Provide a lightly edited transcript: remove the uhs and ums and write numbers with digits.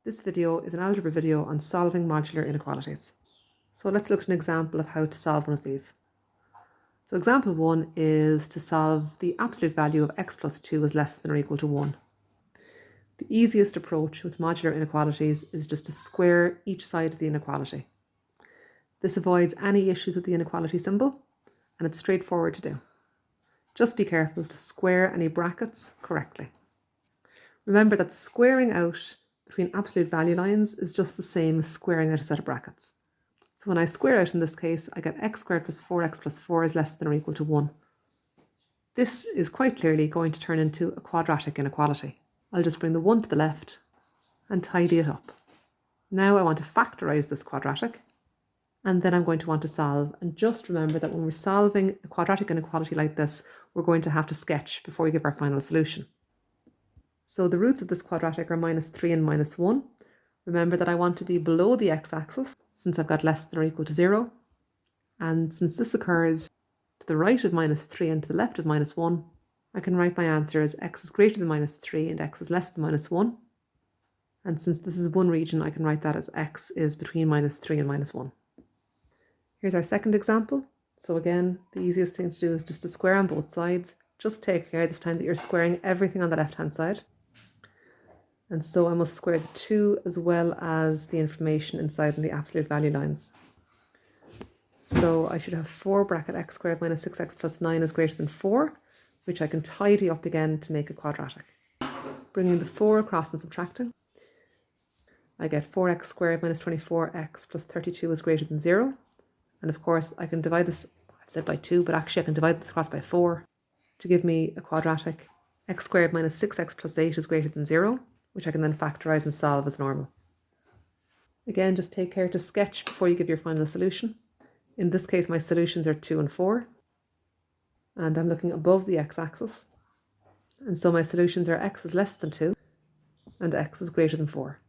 This video is an algebra video on solving modular inequalities. So let's look at an example of how to solve one of these. So example 1 is to solve the absolute value of x plus 2 is less than or equal to 1. The easiest approach with modular inequalities is just to square each side of the inequality. This avoids any issues with the inequality symbol, and it's straightforward to do. Just be careful to square any brackets correctly. Remember that squaring out between absolute value lines is just the same as squaring out a set of brackets. So when I square out in this case, I get x squared plus 4x plus 4 is less than or equal to 1. This is quite clearly going to turn into a quadratic inequality. I'll just bring the 1 to the left and tidy it up. Now I want to factorise this quadratic, and then I'm going to want to solve. And just remember that when we're solving a quadratic inequality like this, we're going to have to sketch before we give our final solution. So the roots of this quadratic are minus 3 and minus 1. Remember that I want to be below the x-axis since I've got less than or equal to 0. And since this occurs to the right of minus 3 and to the left of minus 1, I can write my answer as x is greater than minus 3 and x is less than minus 1. And since this is one region, I can write that as x is between minus 3 and minus 1. Here's our second example. So again, the easiest thing to do is just to square on both sides. Just take care this time that you're squaring everything on the left-hand side. And so I must square the 2 as well as the information inside in the absolute value lines. So I should have 4 bracket x squared minus 6x plus 9 is greater than 4, which I can tidy up again to make a quadratic. Bringing the 4 across and subtracting, I get 4x squared minus 24x plus 32 is greater than 0. And of course I can divide this, I've said by 2, but actually I can divide this across by 4 to give me a quadratic. X squared minus 6x plus 8 is greater than 0, which I can then factorise and solve as normal. Again, just take care to sketch before you give your final solution. In this case, my solutions are 2 and 4, and I'm looking above the x-axis. And so my solutions are x is less than 2 and x is greater than 4.